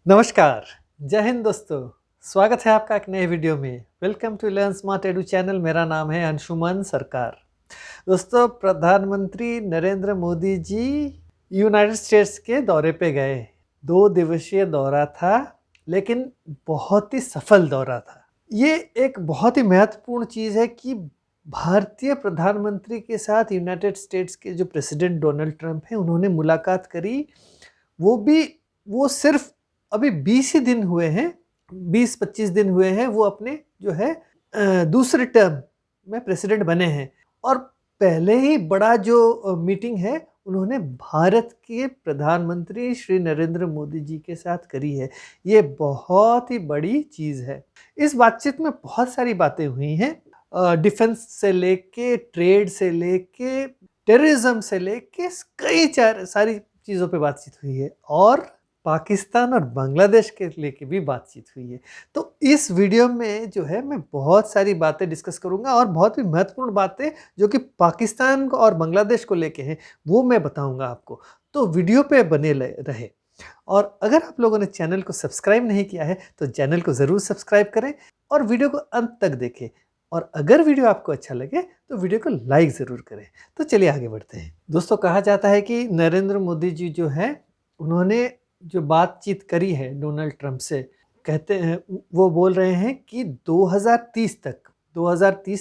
नमस्कार, जय हिंद दोस्तों। स्वागत है आपका एक नए वीडियो में। Welcome to learn smart edu channel. मेरा नाम है अंशुमन सरकार। दोस्तों, प्रधानमंत्री नरेंद्र मोदी जी यूनाइटेड स्टेट्स के दौरे पे गए। 2 दिवसीय दौरा था, लेकिन बहुत ही सफल दौरा था। ये एक बहुत ही महत्वपूर्ण चीज़ है कि भारतीय प्रधानमंत्री के साथ यूनाइटेड स्टेट्स के जो प्रेसिडेंट डोनाल्ड ट्रंप हैं, उन्होंने मुलाकात करी। वो सिर्फ अभी 20 ही दिन हुए हैं, 20-25 दिन हुए हैं वो अपने जो है दूसरे टर्म में प्रेसिडेंट बने हैं। और पहले ही बड़ा जो मीटिंग है उन्होंने भारत के प्रधानमंत्री श्री नरेंद्र मोदी जी के साथ करी है। ये बहुत ही बड़ी चीज़ है। इस बातचीत में बहुत सारी बातें हुई हैं, डिफेंस से लेके, ट्रेड से लेके, टेररिज्म से लेके कई सारी चीज़ों पे बातचीत हुई है, और पाकिस्तान और बांग्लादेश के लेके भी बातचीत हुई है। तो इस वीडियो में जो है मैं बहुत सारी बातें डिस्कस करूंगा, और बहुत ही महत्वपूर्ण बातें जो कि पाकिस्तान और बांग्लादेश को लेके हैं वो मैं बताऊंगा आपको। तो वीडियो पे बने रहे। और अगर आप लोगों ने चैनल को सब्सक्राइब नहीं किया है तो चैनल को ज़रूर सब्सक्राइब करें और वीडियो को अंत तक देखें। और अगर वीडियो आपको अच्छा लगे तो वीडियो को लाइक ज़रूर करें। तो चलिए आगे बढ़ते हैं। दोस्तों, कहा जाता है कि नरेंद्र मोदी जी जो है उन्होंने जो बातचीत करी है डोनाल्ड ट्रंप से, कहते हैं वो बोल रहे हैं कि 2030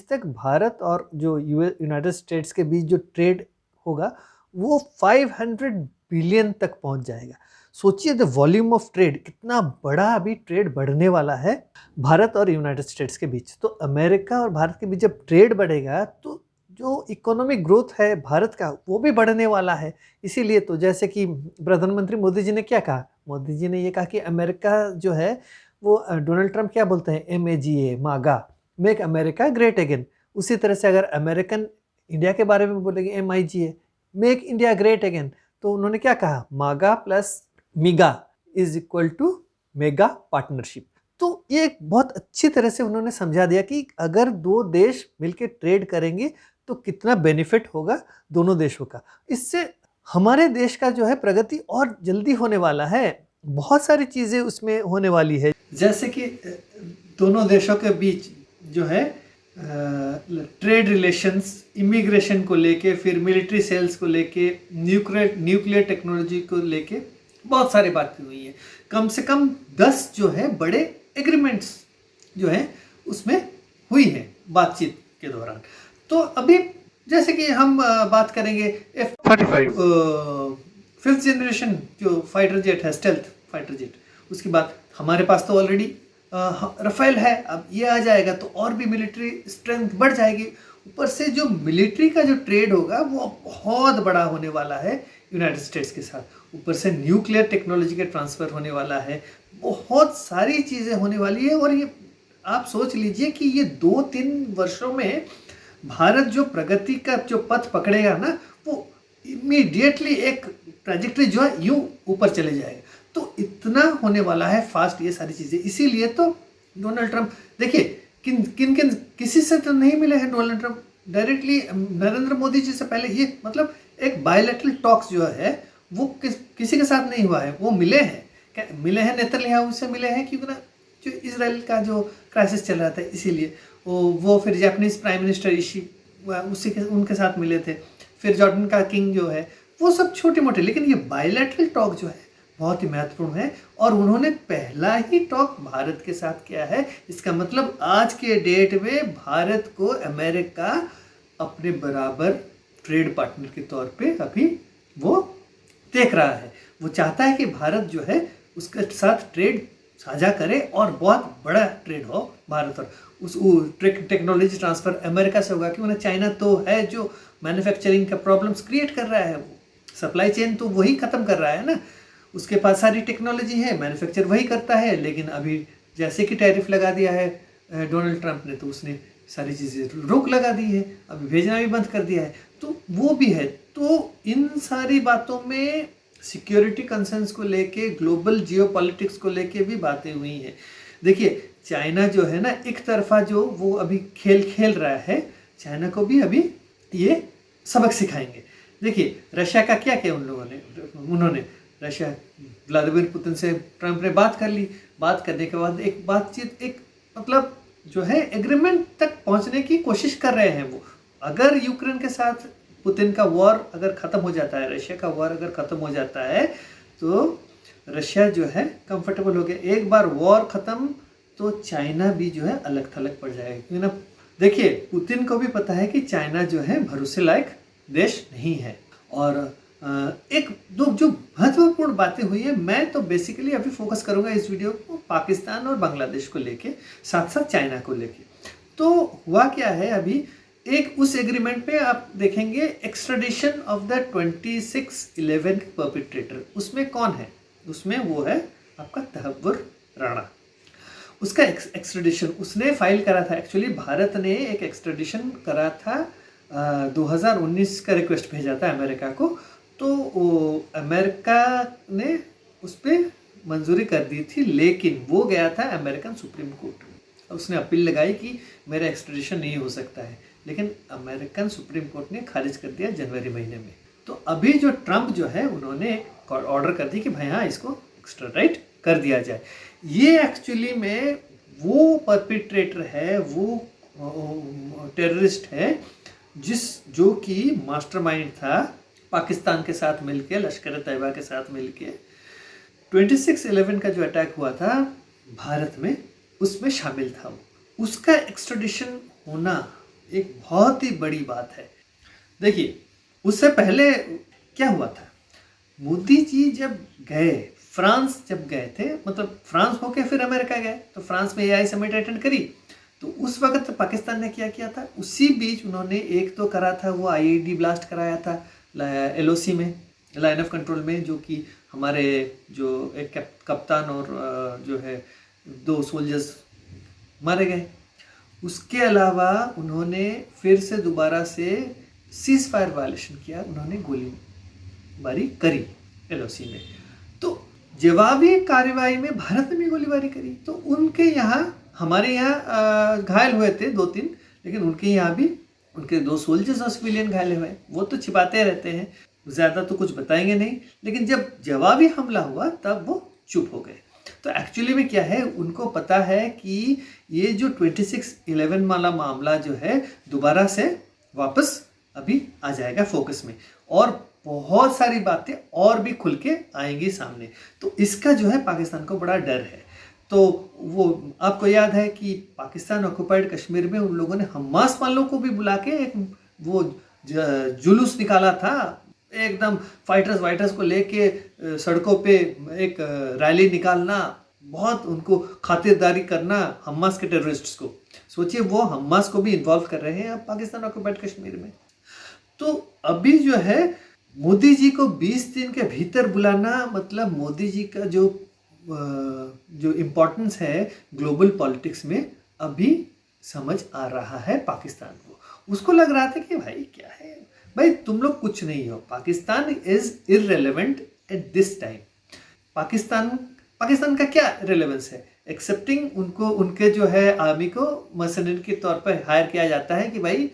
तक भारत और जो यूनाइटेड स्टेट्स के बीच जो ट्रेड होगा वो 500 बिलियन तक पहुंच जाएगा। सोचिए द वॉल्यूम ऑफ ट्रेड, कितना बड़ा अभी ट्रेड बढ़ने वाला है भारत और यूनाइटेड स्टेट्स के बीच। तो अमेरिका और भारत के बीच जब ट्रेड बढ़ेगा तो जो इकोनॉमिक ग्रोथ है भारत का वो भी बढ़ने वाला है। इसीलिए तो जैसे कि प्रधानमंत्री मोदी जी ने क्या कहा, मोदी जी ने ये कहा कि अमेरिका जो है वो डोनाल्ड ट्रंप क्या बोलते हैं, MAGA, मागा, मेक अमेरिका ग्रेट अगेन। उसी तरह से अगर अमेरिकन इंडिया के बारे में बोलेंगे MIGA, make India great again. तो उन्होंने क्या कहा, MAGA plus MIGA is equal to mega partnership. तो ये एक बहुत अच्छी तरह से उन्होंने समझा दिया कि अगर 2 देश मिलकर ट्रेड करेंगे तो कितना बेनिफिट होगा दोनों देशों का। इससे हमारे देश का जो है प्रगति और जल्दी होने वाला है। बहुत सारी चीज़ें उसमें होने वाली है, जैसे कि दोनों देशों के बीच जो है ट्रेड रिलेशंस, इमिग्रेशन को लेके, फिर मिलिट्री सेल्स को लेके, न्यूक्लियर टेक्नोलॉजी को लेके बहुत सारी बातें हुई हैं। कम से कम 10 जो है बड़े एग्रीमेंट्स जो है उसमें हुई है बातचीत के दौरान। तो अभी जैसे कि हम बात करेंगे F-35 5th जनरेशन जो फाइटर जेट है, स्टेल्थ फाइटर जेट, उसकी बात हमारे पास तो ऑलरेडी राफेल है। अब ये आ जाएगा तो और भी मिलिट्री स्ट्रेंथ बढ़ जाएगी। ऊपर से जो मिलिट्री का जो ट्रेड होगा वो बहुत बड़ा होने वाला है यूनाइटेड स्टेट्स के साथ। ऊपर से न्यूक्लियर टेक्नोलॉजी का ट्रांसफ़र होने वाला है, बहुत सारी चीज़ें होने वाली है। और ये आप सोच लीजिए कि ये 2-3 वर्षों में भारत जो प्रगति का जो पथ पकड़ेगा ना, वो इमीडिएटली एक ट्रैजेक्टरी जो है यूं ऊपर चले जाएगा। तो इतना होने वाला है फास्ट ये सारी चीज़ें। इसीलिए तो डोनाल्ड ट्रंप, देखिए किन किसी से तो नहीं मिले हैं Donald Trump directly Narendra Modi ji से पहले। ये मतलब एक बायलैटरल टॉक्स जो है वो किसी के साथ नहीं हुआ है। वो मिले हैं नेतन्याहू से मिले हैं, क्योंकि ना जो इसराइल का जो क्राइसिस चल रहा था, इसीलिए वो फिर जापानीज प्राइम मिनिस्टर उनके साथ मिले थे। फिर जॉर्डन का किंग जो है, वो सब छोटे मोटे, लेकिन ये बायलैटरल टॉक जो है बहुत ही महत्वपूर्ण है। और उन्होंने पहला ही टॉक भारत के साथ किया है। इसका मतलब आज के डेट में भारत को अमेरिका अपने बराबर ट्रेड पार्टनर के तौर पे अभी वो देख रहा है। वो चाहता है कि भारत जो है उसके साथ ट्रेड साझा करे और बहुत बड़ा ट्रेड हो भारत और उस टेक्नोलॉजी ट्रांसफ़र अमेरिका से होगा। क्योंकि चाइना तो है जो मैन्युफैक्चरिंग का प्रॉब्लम्स क्रिएट कर रहा है, वो सप्लाई चेन तो वही ख़त्म कर रहा है ना। उसके पास सारी टेक्नोलॉजी है, मैन्युफैक्चर वही करता है। लेकिन अभी जैसे कि टैरिफ लगा दिया है डोनाल्ड ट्रंप ने, तो उसने सारी चीज़ें रोक लगा दी है, अभी भेजना भी बंद कर दिया है। तो वो भी है। तो इन सारी बातों में सिक्योरिटी कंसर्न्स को लेके, ग्लोबल जियोपॉलिटिक्स को लेके भी बातें हुई हैं। देखिए चाइना जो है ना, एक तरफा जो वो अभी खेल रहा है, चाइना को भी अभी ये सबक सिखाएंगे। देखिए रशिया का क्या किया उन्होंने रशिया व्लादिमीर पुतिन से ट्रंप ने बात कर ली। बात करने के बाद एक बातचीत, एक मतलब जो है एग्रीमेंट तक पहुंचने की कोशिश कर रहे हैं वो। अगर यूक्रेन के साथ पुतिन का वॉर अगर ख़त्म हो जाता है, रशिया का वॉर अगर ख़त्म हो जाता है, तो रशिया जो है कंफर्टेबल हो गया। एक बार वॉर ख़त्म तो चाइना भी जो है अलग थलग पड़ जाएगा, क्योंकि ना देखिए पुतिन को भी पता है कि चाइना जो है भरोसे लायक देश नहीं है। और एक दो जो महत्वपूर्ण बातें हुई है, मैं तो बेसिकली अभी फोकस करूंगा इस वीडियो को पाकिस्तान और बांग्लादेश को लेके, साथ साथ चाइना को लेके। तो हुआ क्या है अभी, एक उस एग्रीमेंट पे आप देखेंगे एक्स्ट्राडिशन ऑफ द 26/11 परपिट्रेटर। उसमें कौन है? उसमें वो है आपका तहव्वुर राणा। उसका एक्स्ट्राडिशन उसने फाइल करा था। एक्चुअली भारत ने एक एक्स्ट्राडिशन करा था 2019 का रिक्वेस्ट भेजा था अमेरिका को, तो अमेरिका ने उस पर मंजूरी कर दी थी, लेकिन वो गया था अमेरिकन सुप्रीम कोर्ट में। उसने अपील लगाई कि मेरा एक्स्ट्राडिशन नहीं हो सकता है, लेकिन अमेरिकन सुप्रीम कोर्ट ने खारिज कर दिया जनवरी महीने में। तो अभी जो ट्रंप जो है उन्होंने ऑर्डर कर दी कि भाई हाँ इसको एक्स्ट्राडाइट कर दिया जाए। ये एक्चुअली में वो परपिट्रेटर है, वो टेररिस्ट है जो कि मास्टरमाइंड था पाकिस्तान के साथ मिलके, लश्कर तैयबा के साथ मिलके 26/11 का जो अटैक हुआ था भारत में, उसमें शामिल था वो। उसका एक्स्ट्राडिशन होना एक बहुत ही बड़ी बात है। देखिए उससे पहले क्या हुआ था, मोदी जी जब गए फ्रांस, जब गए थे, मतलब फ्रांस होके फिर अमेरिका गए, तो फ्रांस में AI समिट अटेंड करी। तो उस वक्त पाकिस्तान ने क्या किया था, उसी बीच उन्होंने एक तो करा था वो IED ब्लास्ट कराया था LOC में, लाइन ऑफ कंट्रोल में, जो कि हमारे जो एक कप्तान और जो है 2 सोल्जर्स मारे गए। उसके अलावा उन्होंने फिर से दोबारा से सीज फायर वायलेशन किया, उन्होंने गोलीबारी करी LOC में। तो जवाबी कार्रवाई में भारत ने भी गोलीबारी करी। तो उनके यहाँ, हमारे यहाँ घायल हुए थे 2-3, लेकिन उनके यहाँ भी उनके 2 सोल्जर्स और सिविलियन घायल हुए। वो तो छिपाते रहते हैं, ज़्यादा तो कुछ बताएंगे नहीं, लेकिन जब जवाबी हमला हुआ तब वो चुप हो गए। तो एक्चुअली में क्या है, उनको पता है कि ये जो 26/11 वाला मामला जो है दोबारा से वापस अभी आ जाएगा फोकस में, और बहुत सारी बातें और भी खुल के आएंगी सामने। तो इसका जो है पाकिस्तान को बड़ा डर है। तो वो आपको याद है कि पाकिस्तान ऑक्युपाइड कश्मीर में उन लोगों ने हमास वालों को भी बुला के एक वो जुलूस निकाला था, एकदम फाइटर्स वाइटर्स को लेके सड़कों पे एक रैली निकालना, बहुत उनको खातिरदारी करना हमास के टेररिस्ट्स को। सोचिए वो हमास को भी इन्वॉल्व कर रहे हैं अब पाकिस्तान ऑक्युपाइड कश्मीर में। तो अभी जो है मोदी जी को 20 दिन के भीतर बुलाना, मतलब मोदी जी का जो इम्पोर्टेंस है ग्लोबल पॉलिटिक्स में अभी समझ आ रहा है पाकिस्तान को। उसको लग रहा था कि भाई क्या है, भाई तुम लोग कुछ नहीं हो, Pakistan is irrelevant at this time. Pakistan का क्या रिलेवेंस है, एक्सेप्टिंग उनको, उनके जो है आर्मी को मर्सनरी के तौर पर हायर किया जाता है कि भाई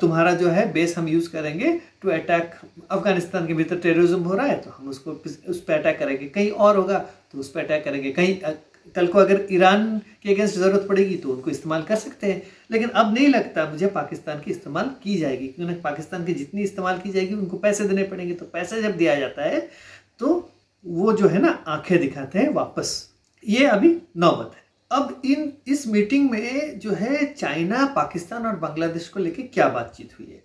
तुम्हारा जो है बेस हम यूज़ करेंगे टू अटैक। अफगानिस्तान के भीतर टेररिज्म हो रहा है तो हम उसको उस पर अटैक करेंगे, कहीं और होगा तो उस पर अटैक करेंगे, कहीं कल को अगर ईरान के अगेंस्ट ज़रूरत पड़ेगी तो उनको इस्तेमाल कर सकते हैं। लेकिन अब नहीं लगता मुझे पाकिस्तान की इस्तेमाल की जाएगी, क्योंकि पाकिस्तान की जितनी इस्तेमाल की जाएगी उनको पैसे देने पड़ेंगे। तो पैसे जब दिया जाता है तो वो जो है ना आंखें दिखाते हैं वापस। ये अभी नौबत है। अब इस मीटिंग में जो है चाइना, पाकिस्तान और बांग्लादेश को लेके क्या बातचीत हुई है?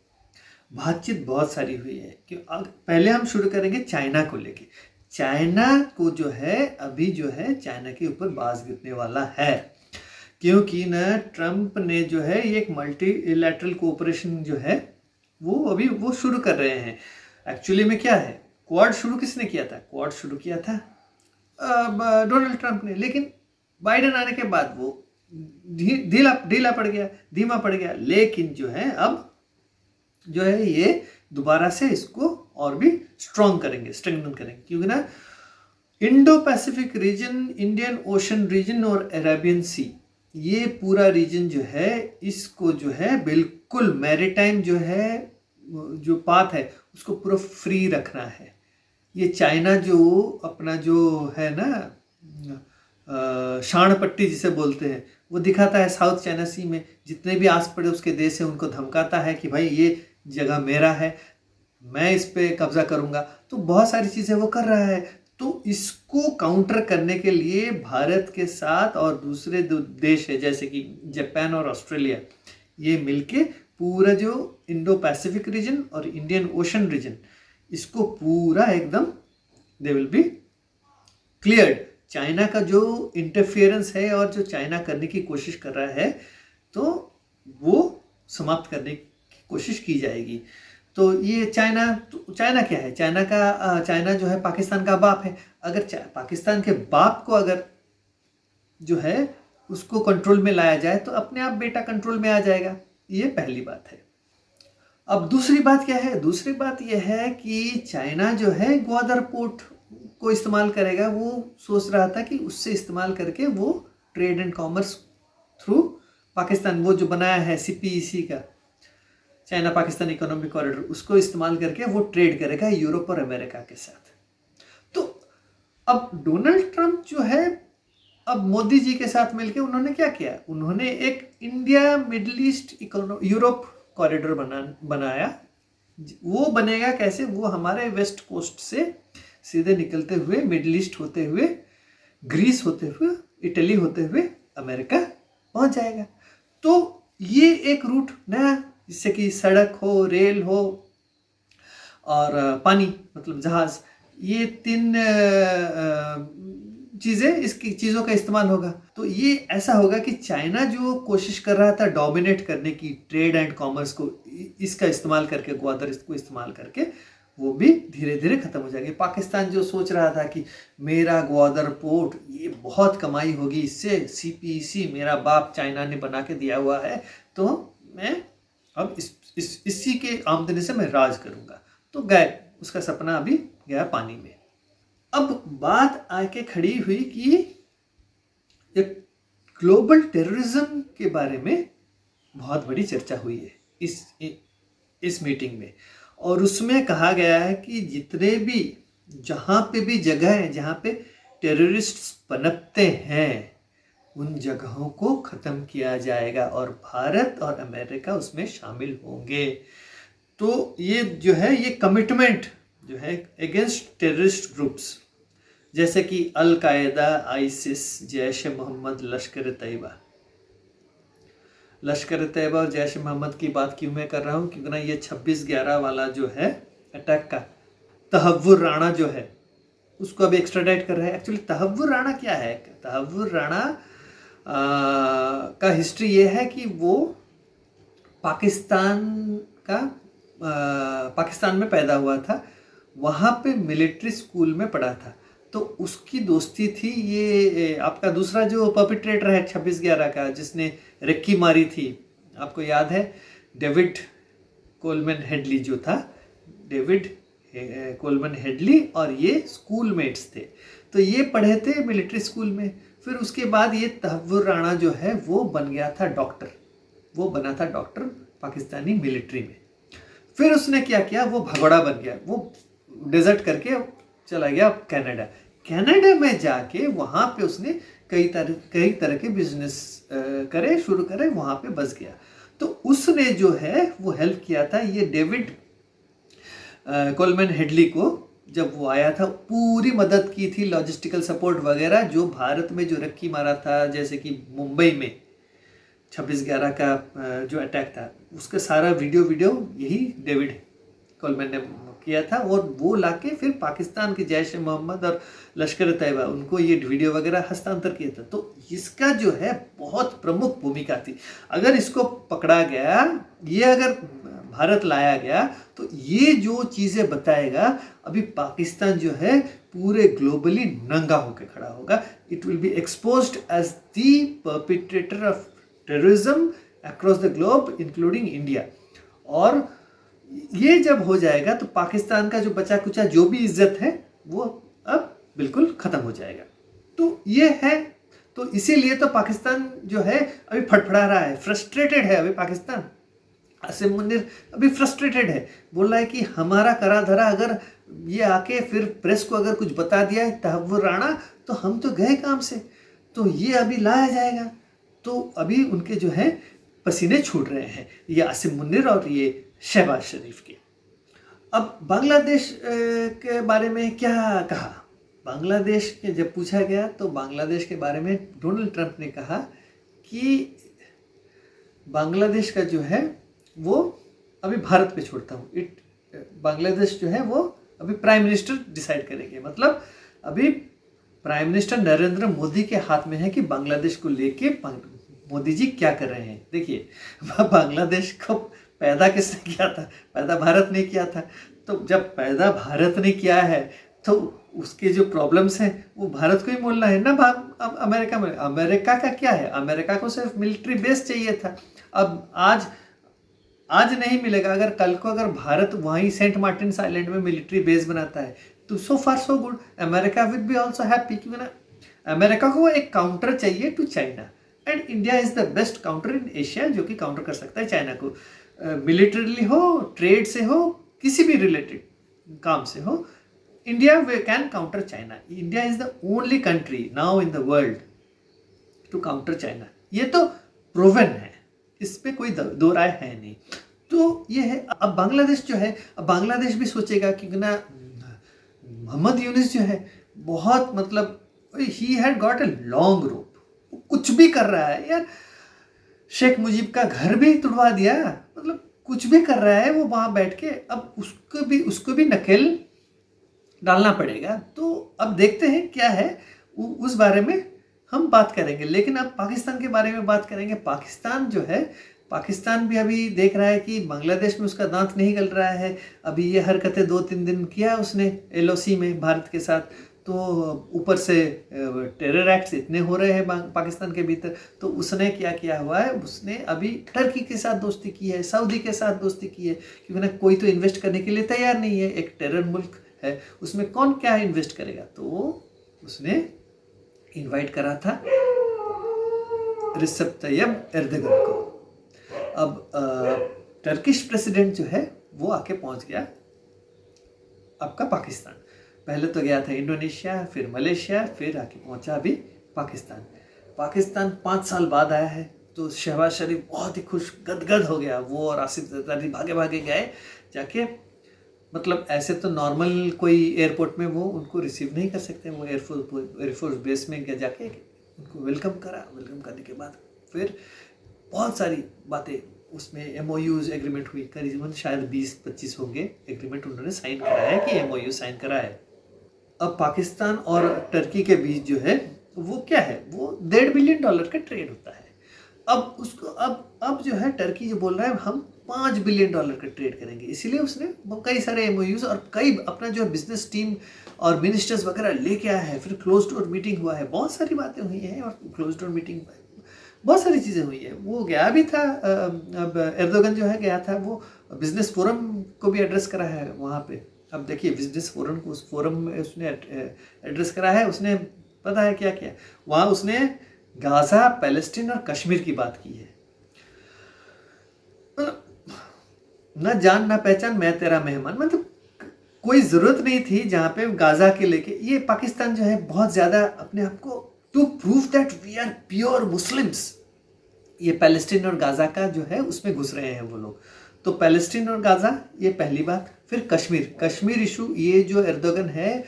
बातचीत बहुत सारी हुई है। कि पहले हम शुरू करेंगे चाइना को लेके। चाइना को जो है अभी जो है चाइना के ऊपर बाज गिरने वाला है, क्योंकि ना ट्रंप ने जो है एक मल्टीलैटरल कोऑपरेशन जो है वो अभी वो शुरू कर रहे हैं। एक्चुअली में क्या है, क्वाड शुरू किसने किया था? क्वाड शुरू किया था डोनाल्ड ट्रंप ने, लेकिन बाइडेन आने के बाद वो धीमा पड़ गया। लेकिन जो है अब जो है ये दोबारा से इसको और भी स्ट्रेंथन करेंगे, क्योंकि ना Indo Pacific region, Indian Ocean region और अरेबियन सी, ये पूरा रीजन जो है इसको जो है बिल्कुल मैरीटाइम जो है जो पाथ है उसको पूरा फ्री रखना है। ये चाइना जो अपना जो है ना शाण पट्टी जिसे बोलते हैं, वो दिखाता है साउथ चाइना सी में, जितने भी आस पड़ोस के देश हैं उनको धमकाता है कि भाई ये जगह मेरा है, मैं इस पे कब्जा करूंगा। तो बहुत सारी चीज़ें वो कर रहा है। तो इसको काउंटर करने के लिए भारत के साथ और दूसरे देश है जैसे कि जापान और ऑस्ट्रेलिया, ये मिलके पूरा जो इंडो पैसिफिक रीजन और इंडियन ओशन रीजन, इसको पूरा एकदम they will be cleared. China का जो इंटरफेरेंस है और जो चाइना करने की कोशिश कर रहा है, तो वो समाप्त करने की कोशिश की जाएगी। तो ये चाइना, तो चाइना क्या है? चाइना जो है पाकिस्तान का बाप है। अगर पाकिस्तान के बाप को अगर जो है उसको कंट्रोल में लाया जाए तो अपने आप बेटा कंट्रोल में आ जाएगा। ये पहली बात है। अब दूसरी बात क्या है? दूसरी बात यह है कि चाइना जो है ग्वादर पोर्ट को इस्तेमाल करेगा। वो सोच रहा था कि उससे इस्तेमाल करके वो trade and commerce through Pakistan, वो जो बनाया है CPEC का, चाइना पाकिस्तान इकोनॉमिक कॉरिडोर, उसको इस्तेमाल करके वो ट्रेड करेगा यूरोप और अमेरिका के साथ। तो अब डोनाल्ड ट्रंप जो है, अब मोदी जी के साथ मिलकर उन्होंने क्या किया? उन्होंने एक India middle east Europe corridor बनाया। वो बनेगा कैसे? वो हमारे वेस्ट कोस्ट से सीधे निकलते हुए मिडिल ईस्ट होते हुए, ग्रीस होते हुए, इटली होते हुए अमेरिका पहुंच जाएगा। तो ये एक रूट नया, जिससे कि सड़क हो, रेल हो और पानी मतलब जहाज, ये तीन चीज़ें, इसकी चीज़ों का इस्तेमाल होगा। तो ये ऐसा होगा कि चाइना जो कोशिश कर रहा था डोमिनेट करने की ट्रेड एंड कॉमर्स को, इसका इस्तेमाल करके, ग्वादर इसको इस्तेमाल करके, वो भी धीरे धीरे खत्म हो जाएगी। पाकिस्तान जो सोच रहा था कि मेरा ग्वादर पोर्ट, ये बहुत कमाई होगी इससे, CPEC मेरा बाप चाइना ने बना के दिया हुआ है, तो मैं अब इसी के आमदनी से मैं राज करूंगा। तो गए, उसका सपना अभी गया पानी में। अब बात आके खड़ी हुई कि ग्लोबल टेररिज्म के बारे में बहुत बड़ी चर्चा हुई है इस मीटिंग में, और उसमें कहा गया है कि जितने भी, जहाँ पे भी जगह है जहाँ पे टेररिस्ट पनपते हैं, उन जगहों को ख़त्म किया जाएगा और भारत और अमेरिका उसमें शामिल होंगे। तो ये जो है, ये कमिटमेंट जो है अगेंस्ट टेररिस्ट ग्रुप्स जैसे कि अल कायदा, आईसिस, जैश ए मोहम्मद, लश्कर तैयबा। लश्कर तैयबा और जैश ए मोहम्मद की बात क्यों मैं कर रहा हूँ? क्योंकि ना ये 26/11 वाला जो है अटैक का, तहव्वुर राणा जो है, उसको अब एक्स्ट्राडाइट कर रहे हैं। एक्चुअली तहव्वुर राणा क्या है? तहव्वुर राणा का हिस्ट्री ये है कि वो पाकिस्तान में पैदा हुआ था, वहाँ पे मिलिट्री स्कूल में पढ़ा था। तो उसकी दोस्ती थी, ये आपका दूसरा जो परपिट्रेटर है 26/11 का, जिसने रेक्की मारी थी, आपको याद है? डेविड कोलमैन हेडली जो था, डेविड कोलमैन हेडली और ये स्कूल मेट्स थे। तो ये पढ़े थे मिलिट्री स्कूल में। फिर उसके बाद ये तहव्वुर राणा जो है वो बन गया था डॉक्टर, वो बना था डॉक्टर पाकिस्तानी मिलिट्री में। फिर उसने क्या किया? वो भगोड़ा बन गया, वो डेजर्ट करके चला गया कनाडा में जाके वहाँ पे उसने कई तरह के बिजनेस शुरू करे, वहाँ पे बस गया। तो उसने जो है वो हेल्प किया था ये डेविड कोलमैन हेडली को, जब वो आया था पूरी मदद की थी, लॉजिस्टिकल सपोर्ट वगैरह। जो भारत में जो रक्की मारा था, जैसे कि मुंबई में 26/11 का जो अटैक था, उसका सारा वीडियो यही डेविड कोलमैन ने किया था, और वो लाके फिर पाकिस्तान के जैश ए मोहम्मद और लश्कर तैयबा, उनको ये वीडियो वगैरह हस्तांतर किया था। तो इसका जो है बहुत प्रमुख भूमिका थी। अगर इसको पकड़ा गया, ये अगर भारत लाया गया, तो ये जो चीज़ें बताएगा, अभी पाकिस्तान जो है पूरे ग्लोबली नंगा होकर खड़ा होगा। It will be exposed as the perpetrator of terrorism across the globe including India. और ये जब हो जाएगा तो पाकिस्तान का जो बचा कुचा जो भी इज्जत है वो अब बिल्कुल ख़त्म हो जाएगा। तो ये है, तो इसीलिए तो पाकिस्तान जो है अभी फड़फड़ा रहा है, फ्रस्ट्रेटेड है अभी पाकिस्तान। आसिम मुनीर अभी फ्रस्ट्रेटेड है, बोल रहा है कि हमारा करा धरा अगर ये आके फिर प्रेस को अगर कुछ बता दिया है तहव्वुर राणा, तो हम तो गए काम से, तो ये अभी लाया जाएगा। तो अभी उनके जो है पसीने छूट रहे हैं, ये आसिम मुनीर और ये शहबाज शरीफ के। अब बांग्लादेश के बारे में क्या कहा, बांग्लादेश के जब पूछा गया तो बांग्लादेश के बारे में डोनाल्ड ट्रंप ने कहा कि बांग्लादेश का जो है वो अभी भारत पे छोड़ता हूँ, बांग्लादेश जो है वो अभी प्राइम मिनिस्टर डिसाइड करेंगे। मतलब अभी प्राइम मिनिस्टर नरेंद्र मोदी के हाथ में है कि बांग्लादेश को लेके मोदी जी क्या कर रहे हैं। देखिए, बांग्लादेश को पैदा किसने किया था, पैदा भारत ने किया था। तो जब पैदा भारत ने किया है तो उसके जो प्रॉब्लम्स हैं वो भारत को ही बोलना है ना। अमेरिका में, अमेरिका का क्या है, अमेरिका को सिर्फ मिलिट्री बेस चाहिए था। अब आज नहीं मिलेगा, अगर कल को अगर भारत वहीं सेंट मार्टिन आइलैंड में मिलिट्री बेस बनाता है तो so far so good, America will be also happy. क्योंकि ना अमेरिका को एक काउंटर चाहिए to China, and India is the best counter in Asia जो कि काउंटर कर सकता है चाइना को, मिलिटरीली हो, ट्रेड से हो, किसी भी रिलेटेड काम से हो। India way can counter China. India is the only country now in the world to counter China. ये तो प्रूवन है, इस पे कोई दो राय है नहीं। तो ये है। अब बांग्लादेश जो है, अब बांग्लादेश भी सोचेगा कि ना मोहम्मद यूनिस जो है बहुत, मतलब he had got a long rope, कुछ भी कर रहा है यार। शेख मुजीब का घर भी तुड़वा दिया, मतलब कुछ भी कर रहा है वो वहाँ बैठ के। अब उसको भी नकेल डालना पड़ेगा। तो अब देखते हैं क्या है, उस बारे में हम बात करेंगे। लेकिन अब पाकिस्तान के बारे में बात करेंगे। पाकिस्तान जो है, पाकिस्तान भी अभी देख रहा है कि बांग्लादेश में उसका दांत नहीं गल रहा है। अभी ये हरकतें 2-3 दिन किया उसने LOC में भारत के साथ, तो ऊपर से टेरर एक्ट्स इतने हो रहे हैं पाकिस्तान के भीतर। तो उसने क्या किया हुआ है, उसने अभी टर्की के साथ दोस्ती की है, सऊदी के साथ दोस्ती की है, क्योंकि ना कोई तो इन्वेस्ट करने के लिए तैयार नहीं है। एक टेरर मुल्क है, उसमें कौन क्या इन्वेस्ट करेगा। तो उसने इनवाइट करा था रिसेप तैयब एर्दोगन को। अब टर्किश प्रेसिडेंट जो है वो आके पहुंच गया आपका पाकिस्तान। पहले तो गया था इंडोनेशिया, फिर मलेशिया, फिर आके पहुंचा अभी पाकिस्तान। पाकिस्तान 5 साल बाद आया है। तो शहबाज शरीफ बहुत ही खुश गदगद हो गया। वो और आसिफ जरदारी भागे भागे गए जाके, मतलब ऐसे तो नॉर्मल कोई एयरपोर्ट में वो उनको रिसीव नहीं कर सकते। वो एयरफोर्स बेस में जाके उनको वेलकम करा। वेलकम करने के बाद फिर बहुत सारी बातें उसमें MOUs एग्रीमेंट हुई, करीबन शायद 20-25 होंगे एग्रीमेंट उन्होंने साइन करा है कि MOU साइन करा है। अब पाकिस्तान और टर्की के बीच जो है वो क्या है, वो $1.5 बिलियन का ट्रेड होता है। अब उसको अब जो है टर्की जो बोल रहा है हम $5 बिलियन का ट्रेड करेंगे। इसीलिए उसने कई सारे MOUs और कई अपना जो बिजनेस टीम और मिनिस्टर्स वगैरह लेके आया है। फिर क्लोज डोर मीटिंग हुआ है, बहुत सारी बातें हुई हैं और क्लोज डोर मीटिंग बहुत सारी चीज़ें हुई है। वो गया भी था, अब एर्दोगन जो है गया था, वो बिजनेस फोरम को भी एड्रेस करा है वहाँ पे। अब देखिए बिजनेस फोरम को, उस फोरम में उसने एड्रेस करा है। उसने पता है क्या किया वहाँ, उसने गाज़ा, पैलेस्टीन और कश्मीर की बात की है। ना जान ना पहचान, मैं तेरा मेहमान, मतलब कोई ज़रूरत नहीं थी जहाँ पे गाज़ा के लेके। ये पाकिस्तान जो है बहुत ज़्यादा अपने आप को to prove that we are pure Muslims, ये पैलेस्टीन और गाज़ा का जो है उसमें घुस रहे हैं वो लोग। तो पैलेस्टीन और गाज़ा ये पहली बात। फिर कश्मीर इशू, ये जो एर्दोगन है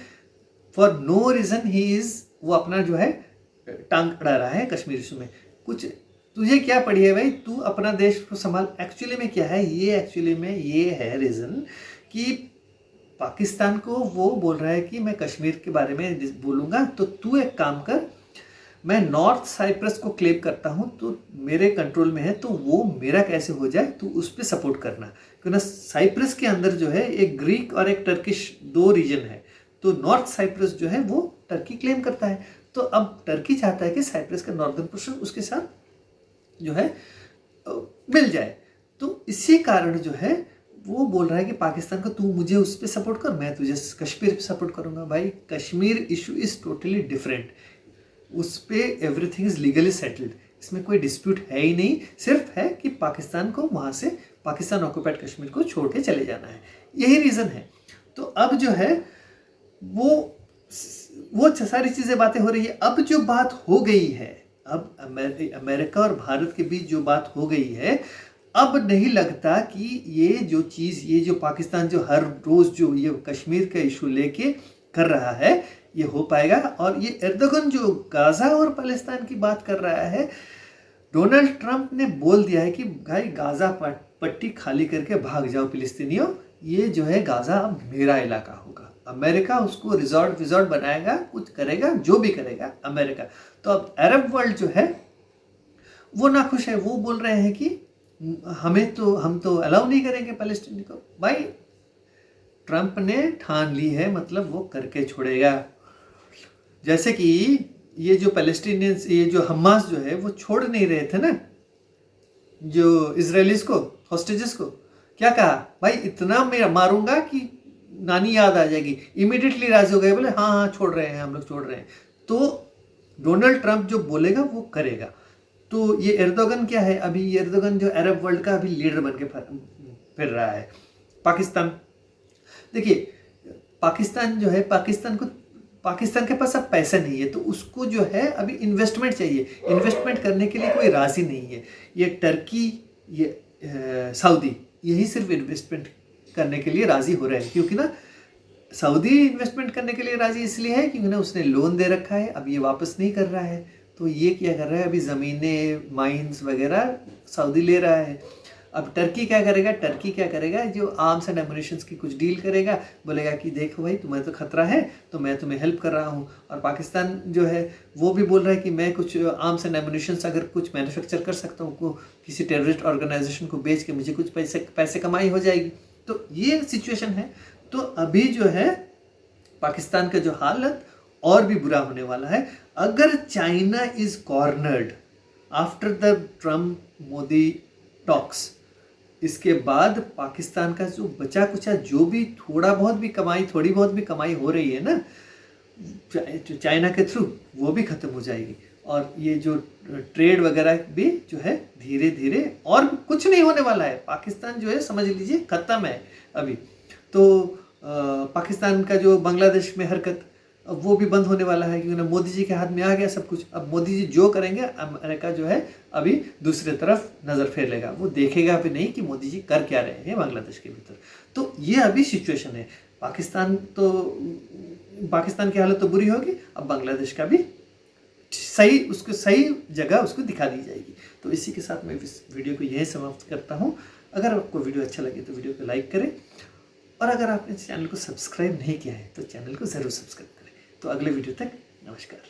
for no reason he is, वो अपना जो है टांग अड़ा रहा है कश्मीर इशू में। कुछ तुझे क्या पड़ी है भाई, तू अपना देश को संभाल। एक्चुअली में क्या है ये, एक्चुअली में ये है रीज़न कि पाकिस्तान को वो बोल रहा है कि मैं कश्मीर के बारे में बोलूँगा तो तू एक काम कर, मैं नॉर्थ साइप्रस को क्लेम करता हूँ तो मेरे कंट्रोल में है, तो वो मेरा कैसे हो जाए, तू उस पर सपोर्ट करना। क्योंकि साइप्रस के अंदर जो है एक ग्रीक और एक टर्किश 2 रीजन है। तो नॉर्थ साइप्रस जो है वो टर्की क्लेम करता है। तो अब टर्की चाहता है कि साइप्रस का नॉर्दर्न पोर्शन उसके साथ जो है मिल जाए। तो इसी कारण जो है वो बोल रहा है कि पाकिस्तान को तू मुझे उस पर सपोर्ट कर, मैं तुझे कश्मीर पे सपोर्ट करूँगा। भाई Kashmir issue is totally different, उस पर एवरीथिंग इज़ लीगली सेटल्ड, इसमें कोई डिस्प्यूट है ही नहीं। सिर्फ है कि पाकिस्तान को वहाँ से पाकिस्तान ऑक्युपाइड कश्मीर को छोड़ के चले जाना है, यही रीज़न है। तो अब जो है वो सारी चीज़ें बातें हो रही है। अब जो बात हो गई है, अब अमेरिका और भारत के बीच जो बात हो गई है, अब नहीं लगता कि ये जो चीज़, ये जो पाकिस्तान जो हर रोज़ जो ये कश्मीर का इशू लेके कर रहा है, ये हो पाएगा। और ये एर्दोगन जो गाज़ा और फ़लस्तीन की बात कर रहा है, डोनाल्ड ट्रंप ने बोल दिया है कि भाई गाज़ा पट्टी खाली करके भाग जाओ फ़िलिस्तीनियों, ये जो है गाज़ा अब मेरा इलाका होगा। अमेरिका उसको रिजॉर्ट बनाएगा, कुछ करेगा, जो भी करेगा अमेरिका। तो अब अरब वर्ल्ड जो है वो नाखुश है, वो बोल रहे हैं कि हम तो अलाउ नहीं करेंगे फ़लस्तीन को। भाई ट्रंप ने ठान ली है, मतलब वो करके छोड़ेगा। जैसे कि ये जो पैलेस्टीनियंस, ये जो हमास जो है वो छोड़ नहीं रहे थे ना जो इजरायलीज को, हॉस्टेजेस को, क्या कहा भाई इतना मैं मारूंगा कि नानी याद आ जाएगी। इमीडिएटली राजी हो गए, बोले हाँ हाँ छोड़ रहे हैं, हम लोग छोड़ रहे हैं। तो डोनाल्ड ट्रंप जो बोलेगा वो करेगा। तो ये एर्दोगन क्या है, अभी ये एर्दोगन जो अरब वर्ल्ड का अभी लीडर बन के फिर रहा है। पाकिस्तान, देखिए पाकिस्तान जो है, पाकिस्तान के पास अब पैसा नहीं है, तो उसको जो है अभी इन्वेस्टमेंट चाहिए। इन्वेस्टमेंट करने के लिए कोई राज़ी नहीं है। ये टर्की, ये सऊदी, यही सिर्फ इन्वेस्टमेंट करने के लिए राज़ी हो रहे हैं। क्योंकि ना सऊदी इन्वेस्टमेंट करने के लिए राज़ी इसलिए है क्योंकि ना उसने लोन दे रखा है, अब ये वापस नहीं कर रहा है। तो ये क्या कर रहा है, अभी ज़मीनें, माइंस वगैरह सऊदी ले रहा है। अब टर्की क्या करेगा, जो आर्म्स एंड एमुनिशंस की कुछ डील करेगा, बोलेगा कि देखो भाई तुम्हें तो खतरा है, तो मैं तुम्हें हेल्प कर रहा हूँ। और पाकिस्तान जो है वो भी बोल रहा है कि मैं कुछ आर्म्स एंड एमुनिशंस अगर कुछ मैन्युफैक्चर कर सकता हूँ, को किसी टेररिस्ट ऑर्गेनाइजेशन को बेच के मुझे कुछ पैसे कमाई हो जाएगी। तो ये सिचुएशन है। तो अभी जो है पाकिस्तान का जो हालत और भी बुरा होने वाला है अगर China is cornered after the Trump Modi talks. इसके बाद पाकिस्तान का जो बचा कुचा जो भी थोड़ी बहुत भी कमाई हो रही है ना चाइना के थ्रू, वो भी खत्म हो जाएगी। और ये जो ट्रेड वगैरह भी जो है धीरे धीरे, और कुछ नहीं होने वाला है। पाकिस्तान जो है समझ लीजिए खत्म है अभी। तो पाकिस्तान का जो बांग्लादेश में हरकत, अब वो भी बंद होने वाला है क्योंकि मोदी जी के हाथ में आ गया सब कुछ। अब मोदी जी जो करेंगे, अमेरिका जो है अभी दूसरे तरफ नज़र फेर लेगा, वो देखेगा भी नहीं कि मोदी जी कर क्या रहे हैं बांग्लादेश के भीतर। तो ये अभी सिचुएशन है। पाकिस्तान की हालत तो बुरी होगी, अब बांग्लादेश का भी सही जगह उसको दिखा दी जाएगी। तो इसी के साथ मैं इस वीडियो को यही समाप्त करता हूँ। अगर आपको वीडियो अच्छा लगे तो वीडियो को लाइक करें, और अगर आपने चैनल को सब्सक्राइब नहीं किया है तो चैनल को ज़रूर सब्सक्राइब करें। तो अगले वीडियो तक नमस्कार।